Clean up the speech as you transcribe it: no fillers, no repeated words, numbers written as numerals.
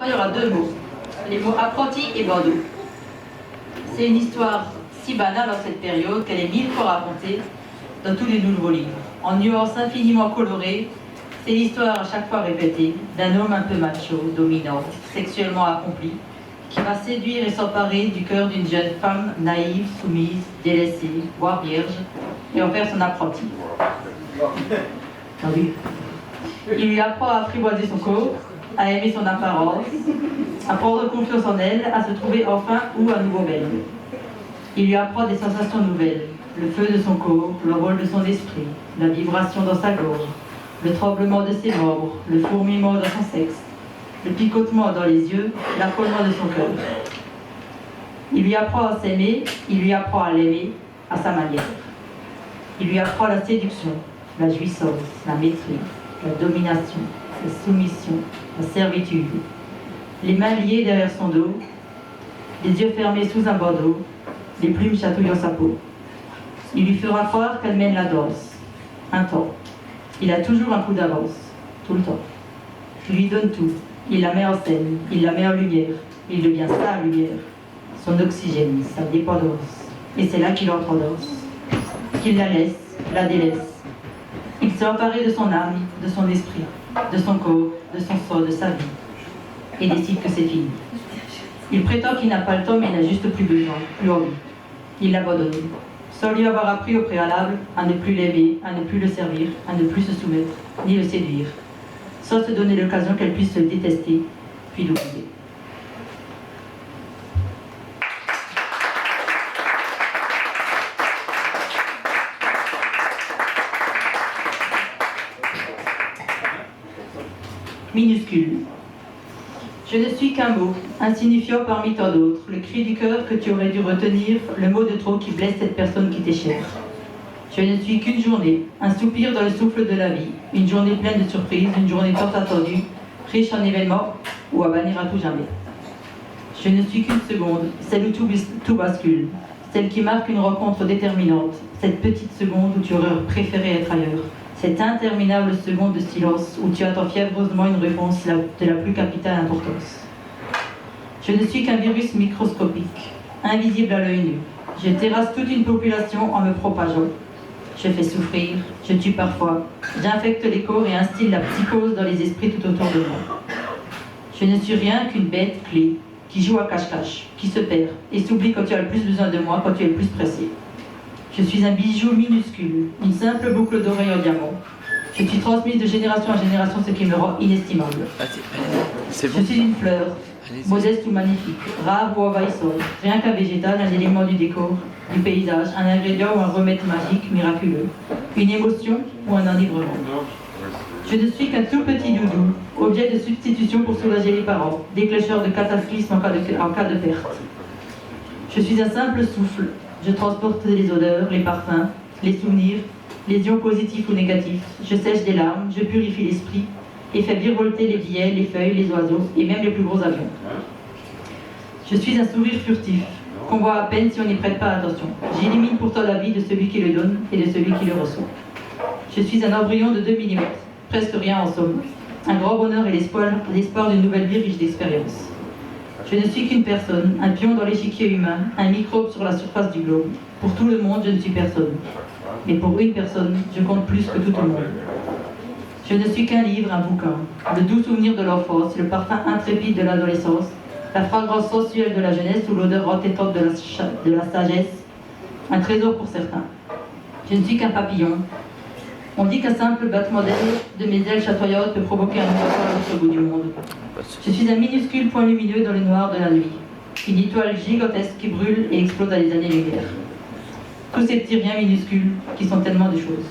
Il y aura deux mots, les mots apprenti et Bordeaux. C'est une histoire si banale en cette période qu'elle est 1000 fois racontée dans tous les nouveaux livres. En nuances infiniment colorées, c'est l'histoire à chaque fois répétée d'un homme un peu macho, dominant, sexuellement accompli, qui va séduire et s'emparer du cœur d'une jeune femme naïve, soumise, délaissée, voire vierge, et en faire son apprenti. Il lui apprend à apprivoiser son corps, à aimer son apparence, à prendre confiance en elle, à se trouver enfin ou à nouveau belle. Il lui apprend des sensations nouvelles, le feu de son corps, le rôle de son esprit, la vibration dans sa gorge, le tremblement de ses membres, le fourmillement dans son sexe, le picotement dans les yeux, l'affolement de son cœur. Il lui apprend à s'aimer, il lui apprend à l'aimer à sa manière. Il lui apprend la séduction, la jouissance, la maîtrise, la domination, la soumission, la servitude, les mains liées derrière son dos, les yeux fermés sous un bandeau, les plumes chatouillant sa peau. Il lui fera croire qu'elle mène la danse, un temps. Il a toujours un coup d'avance, tout le temps. Il lui donne tout, il la met en scène, il la met en lumière, il devient sa lumière, son oxygène, sa dépendance. Et c'est là qu'il entre en danse, qu'il la laisse, la délaisse. Il s'est emparé de son âme, de son esprit, de son corps, de son sang, de sa vie, et décide que c'est fini. Il prétend qu'il n'a pas le temps, mais il n'a juste plus besoin, plus envie. Il l'abandonne, sans lui avoir appris au préalable à ne plus l'aimer, à ne plus le servir, à ne plus se soumettre, ni le séduire, sans se donner l'occasion qu'elle puisse le détester, puis l'oublier. Minuscule. Je ne suis qu'un mot, insignifiant parmi tant d'autres, le cri du cœur que tu aurais dû retenir, le mot de trop qui blesse cette personne qui t'est chère. Je ne suis qu'une journée, un soupir dans le souffle de la vie, une journée pleine de surprises, une journée tant attendue, riche en événements ou à bannir à tout jamais. Je ne suis qu'une seconde, celle où tout bascule, celle qui marque une rencontre déterminante, cette petite seconde où tu aurais préféré être ailleurs. Cette interminable seconde de silence où tu attends fiévreusement une réponse de la plus capitale importance. Je ne suis qu'un virus microscopique, invisible à l'œil nu. Je terrasse toute une population en me propageant. Je fais souffrir, je tue parfois, j'infecte les corps et instille la psychose dans les esprits tout autour de moi. Je ne suis rien qu'une bête clé qui joue à cache-cache, qui se perd et s'oublie quand tu as le plus besoin de moi, quand tu es le plus pressé. Je suis un bijou minuscule, une simple boucle d'oreille en diamant. Je suis transmise de génération en génération, ce qui me rend inestimable. C'est bon. Je suis une fleur, modeste ou magnifique, rare ou envahissante, rien qu'un végétal, un élément du décor, du paysage, un ingrédient ou un remède magique, miraculeux, une émotion ou un enivrement. Je ne suis qu'un tout petit doudou, objet de substitution pour soulager les parents, déclencheur de cataclysme en cas de perte. Je suis un simple souffle. Je transporte les odeurs, les parfums, les souvenirs, les ions positifs ou négatifs. Je sèche des larmes, je purifie l'esprit et fais virevolter les billets, les feuilles, les oiseaux et même les plus gros avions. Je suis un sourire furtif, qu'on voit à peine si on n'y prête pas attention. J'élimine pourtant la vie de celui qui le donne et de celui qui le reçoit. Je suis un embryon de 2 mm, presque rien en somme. Un grand bonheur et l'espoir d'une nouvelle vie riche d'expérience. Je ne suis qu'une personne, un pion dans l'échiquier humain, un microbe sur la surface du globe. Pour tout le monde, je ne suis personne. Mais pour une personne, je compte plus que tout le monde. Je ne suis qu'un livre, un bouquin, le doux souvenir de l'enfance, le parfum intrépide de l'adolescence, la fragrance sensuelle de la jeunesse ou l'odeur entêtante de la sagesse, un trésor pour certains. Je ne suis qu'un papillon. On dit qu'un simple battement d'aile de mes ailes chatoyantes peut provoquer un ouragan à l'autre bout du monde. Je suis un minuscule point lumineux dans le noir de la nuit, une étoile gigantesque qui brûle et explose à des années-lumière. Tous ces petits riens minuscules qui sont tellement de choses.